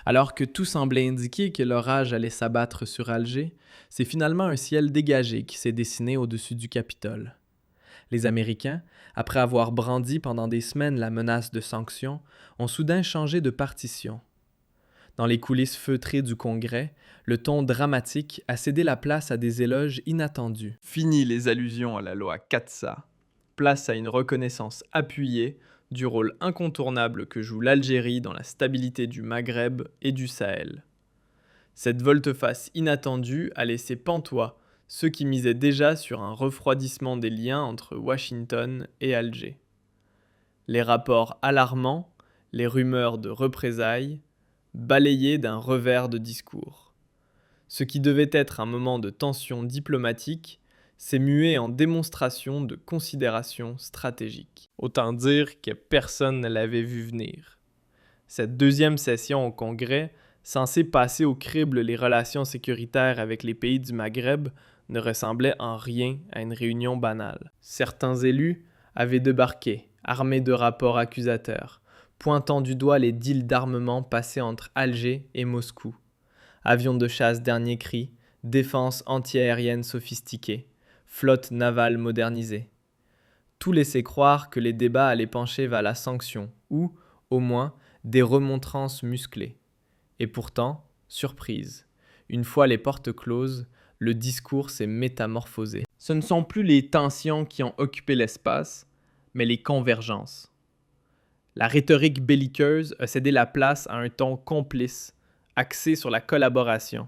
Alors que tout semblait indiquer que l'orage allait s'abattre sur Alger, c'est finalement un ciel dégagé qui s'est dessiné au-dessus du Capitole. Les Américains, après avoir brandi pendant des semaines la menace de sanctions, ont soudain changé de partition. Dans les coulisses feutrées du Congrès, le ton dramatique a cédé la place à des éloges inattendus. Fini les allusions à la loi Katsa. Place à une reconnaissance appuyée du rôle incontournable que joue l'Algérie dans la stabilité du Maghreb et du Sahel. Cette volte-face inattendue a laissé pantois ceux qui misaient déjà sur un refroidissement des liens entre Washington et Alger. Les rapports alarmants, les rumeurs de représailles, balayés d'un revers de discours. Ce qui devait être un moment de tension diplomatique s'est mué en démonstration de considération stratégique. Autant dire que personne ne l'avait vu venir. Cette deuxième session au Congrès, censée passer au crible les relations sécuritaires avec les pays du Maghreb, ne ressemblait en rien à une réunion banale. Certains élus avaient débarqué, armés de rapports accusateurs, pointant du doigt les deals d'armement passés entre Alger et Moscou. Avions de chasse dernier cri, défense antiaérienne sophistiquée, flotte navale modernisée. Tout laissait croire que les débats allaient pencher vers la sanction ou, au moins, des remontrances musclées. Et pourtant, surprise, une fois les portes closes, le discours s'est métamorphosé. Ce ne sont plus les tensions qui ont occupé l'espace, mais les convergences. La rhétorique belliqueuse a cédé la place à un ton complice, axé sur la collaboration.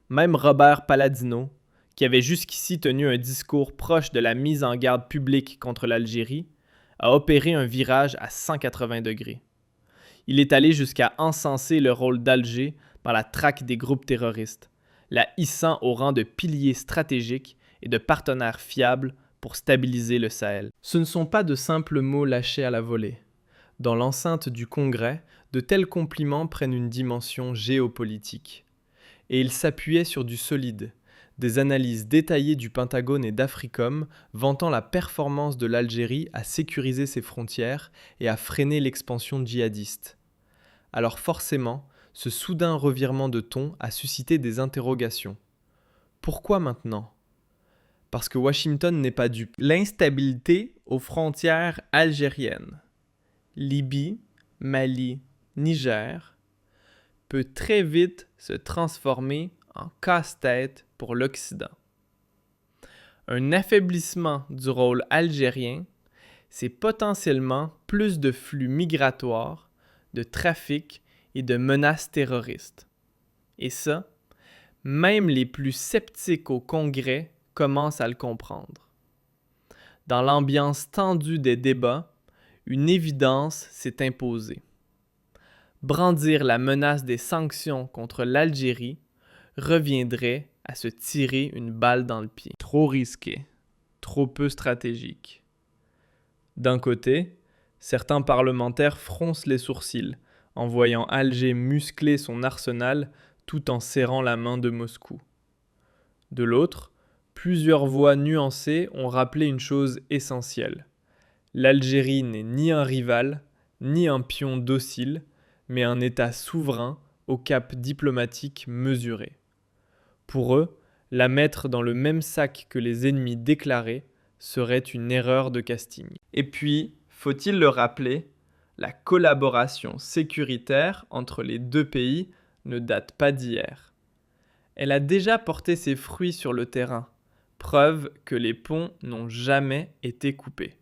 Même Robert Palladino, qui avait jusqu'ici tenu un discours proche de la mise en garde publique contre l'Algérie, a opéré un virage à 180 degrés. Il est allé jusqu'à encenser le rôle d'Alger dans la traque des groupes terroristes, la hissant au rang de pilier stratégique et de partenaire fiable pour stabiliser le Sahel. Ce ne sont pas de simples mots lâchés à la volée. Dans l'enceinte du Congrès, de tels compliments prennent une dimension géopolitique. Et ils s'appuyaient sur du solide, des analyses détaillées du Pentagone et d'Africom vantant la performance de l'Algérie à sécuriser ses frontières et à freiner l'expansion djihadiste. Alors forcément, ce soudain revirement de ton a suscité des interrogations. Pourquoi maintenant ? Parce que Washington n'est pas dupe. L'instabilité aux frontières algériennes, Libye, Mali, Niger, peut très vite se transformer en casse-tête pour l'Occident. Un affaiblissement du rôle algérien, c'est potentiellement plus de flux migratoires, de trafic et de menaces terroristes. Et ça, même les plus sceptiques au Congrès commencent à le comprendre. Dans l'ambiance tendue des débats, une évidence s'est imposée. Brandir la menace des sanctions contre l'Algérie reviendrait à se tirer une balle dans le pied. Trop risqué, trop peu stratégique. D'un côté, certains parlementaires froncent les sourcils en voyant Alger muscler son arsenal tout en serrant la main de Moscou. De l'autre, plusieurs voix nuancées ont rappelé une chose essentielle. L'Algérie n'est ni un rival, ni un pion docile, mais un État souverain au cap diplomatique mesuré. Pour eux, la mettre dans le même sac que les ennemis déclarés serait une erreur de casting. Et puis, faut-il le rappeler, la collaboration sécuritaire entre les deux pays ne date pas d'hier. Elle a déjà porté ses fruits sur le terrain, preuve que les ponts n'ont jamais été coupés.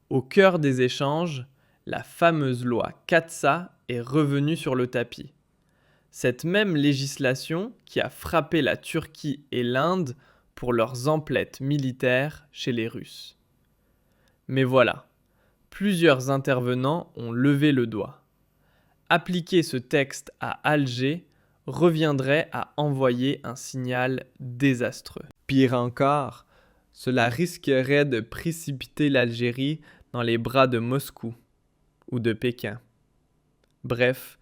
Au cœur des échanges, la fameuse loi Katsa est revenue sur le tapis. Cette même législation qui a frappé la Turquie et l'Inde pour leurs emplettes militaires chez les Russes. Mais voilà, plusieurs intervenants ont levé le doigt. Appliquer ce texte à Alger reviendrait à envoyer un signal désastreux. Pire encore, cela risquerait de précipiter l'Algérie dans les bras de Moscou ou de Pékin. Bref,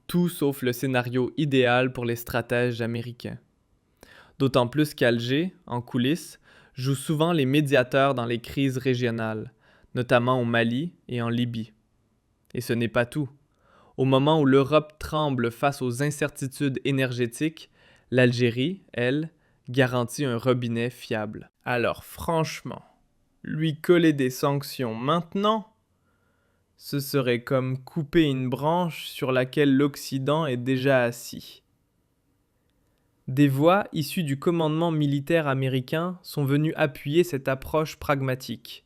tout sauf le scénario idéal pour les stratèges américains. D'autant plus qu'Alger, en coulisses, joue souvent les médiateurs dans les crises régionales, notamment au Mali et en Libye. Et ce n'est pas tout. Au moment où l'Europe tremble face aux incertitudes énergétiques, l'Algérie, elle, garantit un robinet fiable. Alors franchement, lui coller des sanctions maintenant, ce serait comme couper une branche sur laquelle l'Occident est déjà assis. Des voix issues du commandement militaire américain sont venues appuyer cette approche pragmatique.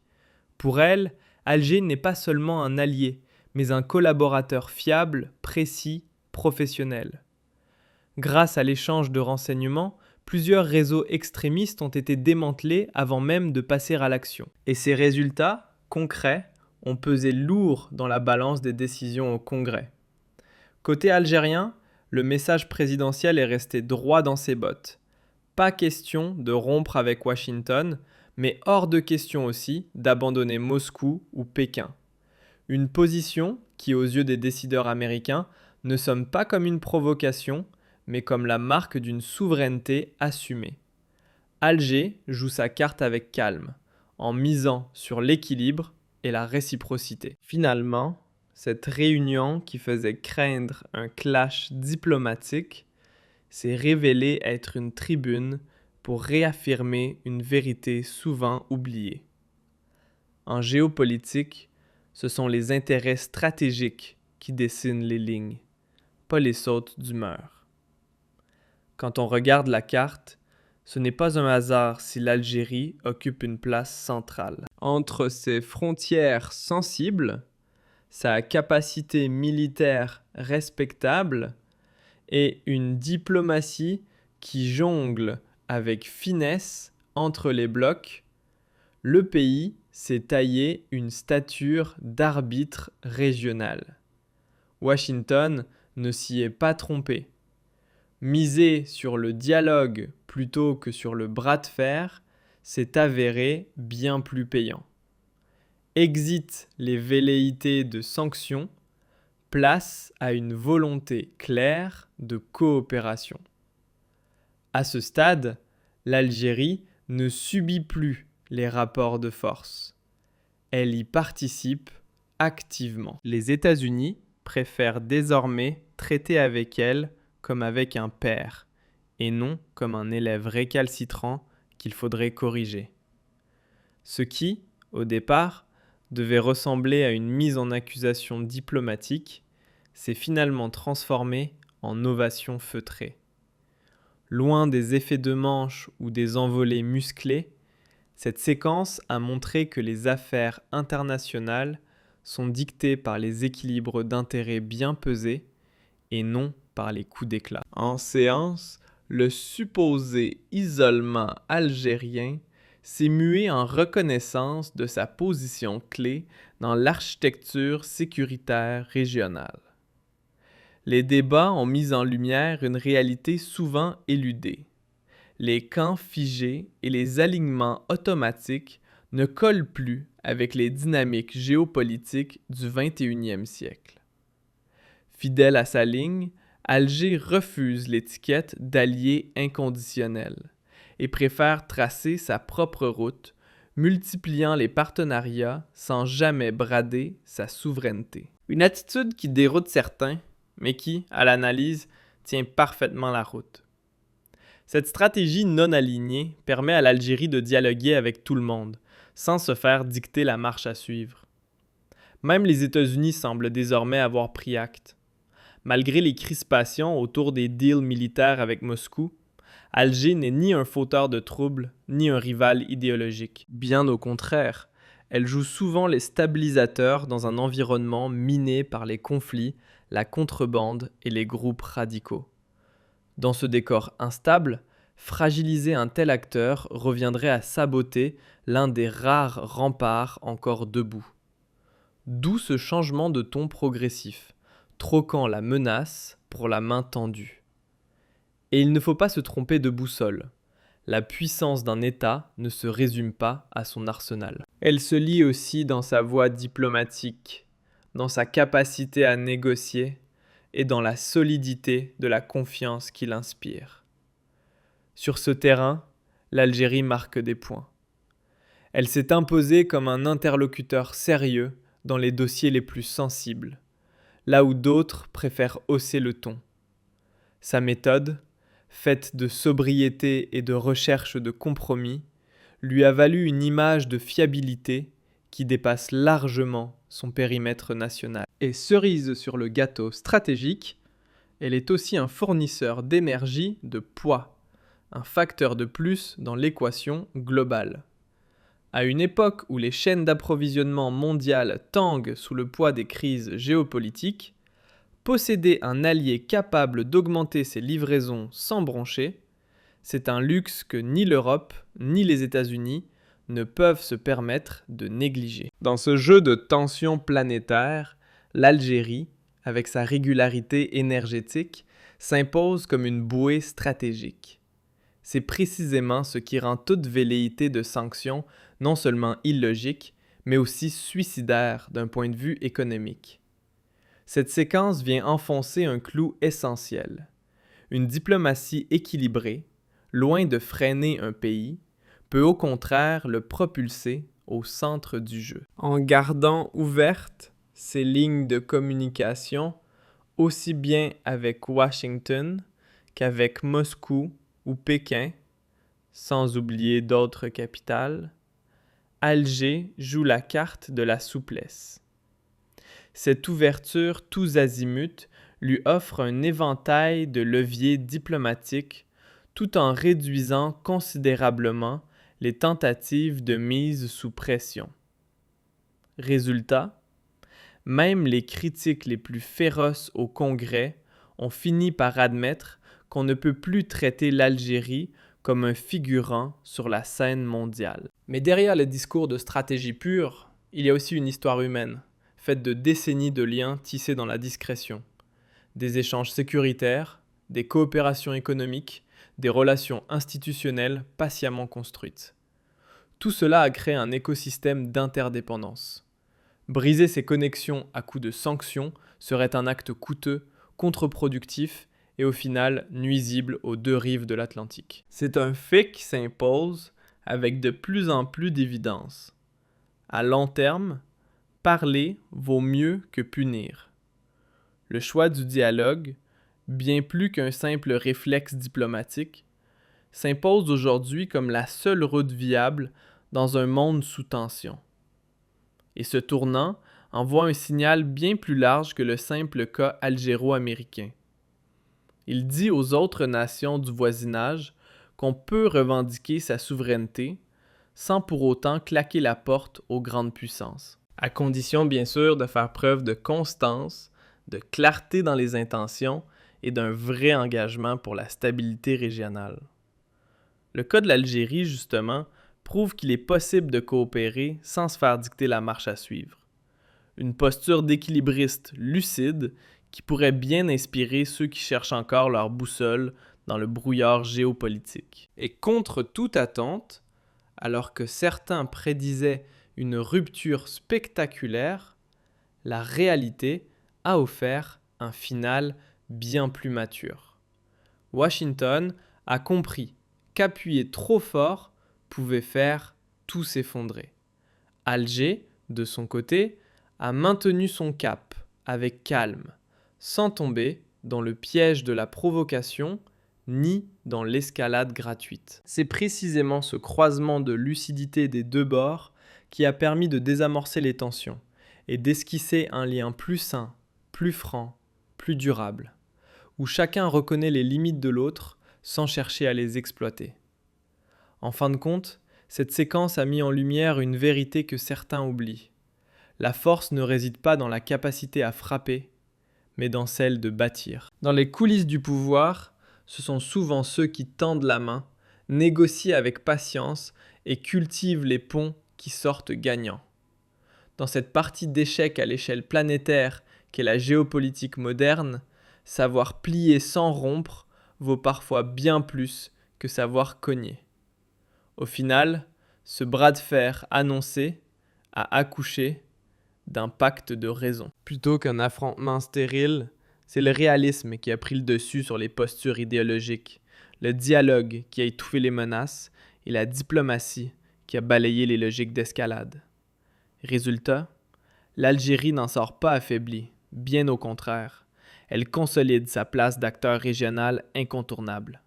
Pour elles, Alger n'est pas seulement un allié, mais un collaborateur fiable, précis, professionnel. Grâce à l'échange de renseignements, plusieurs réseaux extrémistes ont été démantelés avant même de passer à l'action. Et ces résultats, concrets, ont pesé lourd dans la balance des décisions au Congrès. Côté algérien, le message présidentiel est resté droit dans ses bottes. Pas question de rompre avec Washington, mais hors de question aussi d'abandonner Moscou ou Pékin. Une position qui, aux yeux des décideurs américains, ne sonne pas comme une provocation, mais comme la marque d'une souveraineté assumée. Alger joue sa carte avec calme, en misant sur l'équilibre et la réciprocité. Finalement, cette réunion qui faisait craindre un clash diplomatique s'est révélée être une tribune pour réaffirmer une vérité souvent oubliée. En géopolitique, ce sont les intérêts stratégiques qui dessinent les lignes, pas les sautes d'humeur. Quand on regarde la carte, ce n'est pas un hasard si l'Algérie occupe une place centrale. Entre ses frontières sensibles, sa capacité militaire respectable et une diplomatie qui jongle avec finesse entre les blocs, le pays s'est taillé une stature d'arbitre régional. Washington ne s'y est pas trompé. Miser sur le dialogue plutôt que sur le bras de fer s'est avéré bien plus payant. Exit les velléités de sanctions, place à une volonté claire de coopération. À ce stade, l'Algérie ne subit plus les rapports de force. Elle y participe activement. Les États-Unis préfèrent désormais traiter avec elle comme avec un père, et non comme un élève récalcitrant qu'il faudrait corriger. Ce qui, au départ, devait ressembler à une mise en accusation diplomatique, s'est finalement transformé en ovation feutrée. Loin des effets de manche ou des envolées musclées, cette séquence a montré que les affaires internationales sont dictées par les équilibres d'intérêts bien pesés et non par les coups d'éclat. En séance, le supposé isolement algérien s'est mué en reconnaissance de sa position clé dans l'architecture sécuritaire régionale. Les débats ont mis en lumière une réalité souvent éludée. Les camps figés et les alignements automatiques ne collent plus avec les dynamiques géopolitiques du XXIe siècle. Fidèle à sa ligne, Alger refuse l'étiquette d'allié inconditionnel et préfère tracer sa propre route, multipliant les partenariats sans jamais brader sa souveraineté. Une attitude qui déroute certains, mais qui, à l'analyse, tient parfaitement la route. Cette stratégie non alignée permet à l'Algérie de dialoguer avec tout le monde, sans se faire dicter la marche à suivre. Même les États-Unis semblent désormais avoir pris acte. Malgré les crispations autour des deals militaires avec Moscou, Alger n'est ni un fauteur de troubles, ni un rival idéologique. Bien au contraire, elle joue souvent les stabilisateurs dans un environnement miné par les conflits, la contrebande et les groupes radicaux. Dans ce décor instable, fragiliser un tel acteur reviendrait à saboter l'un des rares remparts encore debout. D'où ce changement de ton progressif, troquant la menace pour la main tendue. Et il ne faut pas se tromper de boussole. La puissance d'un État ne se résume pas à son arsenal. Elle se lie aussi dans sa voie diplomatique, dans sa capacité à négocier et dans la solidité de la confiance qu'il inspire. Sur ce terrain, l'Algérie marque des points. Elle s'est imposée comme un interlocuteur sérieux dans les dossiers les plus sensibles. là où d'autres préfèrent hausser le ton. Sa méthode, faite de sobriété et de recherche de compromis, lui a valu une image de fiabilité qui dépasse largement son périmètre national. Et cerise sur le gâteau stratégique, elle est aussi un fournisseur d'énergie de poids, un facteur de plus dans l'équation globale. À une époque où les chaînes d'approvisionnement mondiales tanguent sous le poids des crises géopolitiques, posséder un allié capable d'augmenter ses livraisons sans broncher, c'est un luxe que ni l'Europe ni les États-Unis ne peuvent se permettre de négliger. Dans ce jeu de tensions planétaires, l'Algérie, avec sa régularité énergétique, s'impose comme une bouée stratégique. C'est précisément ce qui rend toute velléité de sanctions non seulement illogique, mais aussi suicidaire d'un point de vue économique. Cette séquence vient enfoncer un clou essentiel. Une diplomatie équilibrée, loin de freiner un pays, peut au contraire le propulser au centre du jeu. En gardant ouvertes ces lignes de communication, aussi bien avec Washington qu'avec Moscou ou Pékin, sans oublier d'autres capitales, Alger joue la carte de la souplesse. Cette ouverture tous azimuts lui offre un éventail de leviers diplomatiques tout en réduisant considérablement les tentatives de mise sous pression. Résultat, même les critiques les plus féroces au Congrès ont fini par admettre qu'on ne peut plus traiter l'Algérie comme un figurant sur la scène mondiale. Mais derrière les discours de stratégie pure, il y a aussi une histoire humaine, faite de décennies de liens tissés dans la discrétion, des échanges sécuritaires, des coopérations économiques, des relations institutionnelles patiemment construites. Tout cela a créé un écosystème d'interdépendance. Briser ces connexions à coups de sanctions serait un acte coûteux, contre-productif et au final nuisible aux deux rives de l'Atlantique. C'est un fait qui s'impose avec de plus en plus d'évidence. À long terme, parler vaut mieux que punir. Le choix du dialogue, bien plus qu'un simple réflexe diplomatique, s'impose aujourd'hui comme la seule route viable dans un monde sous tension. Et ce tournant envoie un signal bien plus large que le simple cas algéro-américain. Il dit aux autres nations du voisinage qu'on peut revendiquer sa souveraineté sans pour autant claquer la porte aux grandes puissances. À condition bien sûr de faire preuve de constance, de clarté dans les intentions et d'un vrai engagement pour la stabilité régionale. Le cas de l'Algérie, justement, prouve qu'il est possible de coopérer sans se faire dicter la marche à suivre. Une posture d'équilibriste lucide qui pourrait bien inspirer ceux qui cherchent encore leur boussole dans le brouillard géopolitique. Et contre toute attente, alors que certains prédisaient une rupture spectaculaire, la réalité a offert un final bien plus mature. Washington a compris qu'appuyer trop fort pouvait faire tout s'effondrer. Alger, de son côté, a maintenu son cap avec calme, sans tomber dans le piège de la provocation ni dans l'escalade gratuite. C'est précisément ce croisement de lucidité des deux bords qui a permis de désamorcer les tensions et d'esquisser un lien plus sain, plus franc, plus durable, où chacun reconnaît les limites de l'autre sans chercher à les exploiter. En fin de compte, cette séquence a mis en lumière une vérité que certains oublient. La force ne réside pas dans la capacité à frapper, mais dans celle de bâtir. Dans les coulisses du pouvoir, ce sont souvent ceux qui tendent la main, négocient avec patience et cultivent les ponts qui sortent gagnants. Dans cette partie d'échecs à l'échelle planétaire qu'est la géopolitique moderne, savoir plier sans rompre vaut parfois bien plus que savoir cogner. Au final, ce bras de fer annoncé a accouché d'un pacte de raison. Plutôt qu'un affrontement stérile, c'est le réalisme qui a pris le dessus sur les postures idéologiques, le dialogue qui a étouffé les menaces et la diplomatie qui a balayé les logiques d'escalade. Résultat, l'Algérie n'en sort pas affaiblie, Bien au contraire, elle consolide sa place d'acteur régional incontournable.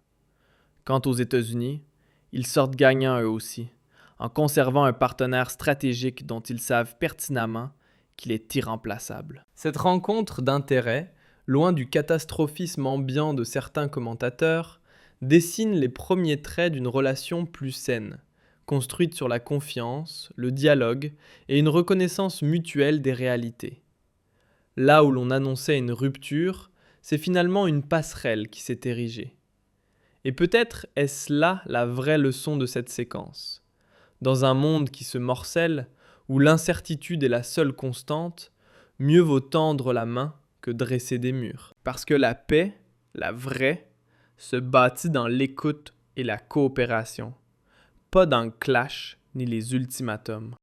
Quant aux États-Unis, ils sortent gagnants eux aussi, en conservant un partenaire stratégique dont ils savent pertinemment qu'il est irremplaçable. Cette rencontre d'intérêts, loin du catastrophisme ambiant de certains commentateurs, dessine les premiers traits d'une relation plus saine, construite sur la confiance, le dialogue et une reconnaissance mutuelle des réalités. Là où l'on annonçait une rupture, c'est finalement une passerelle qui s'est érigée. Et peut-être est-ce là la vraie leçon de cette séquence. Dans un monde qui se morcelle, où l'incertitude est la seule constante, mieux vaut tendre la main que dresser des murs. Parce que la paix, la vraie, se bâtit dans l'écoute et la coopération, pas dans le clash ni les ultimatums.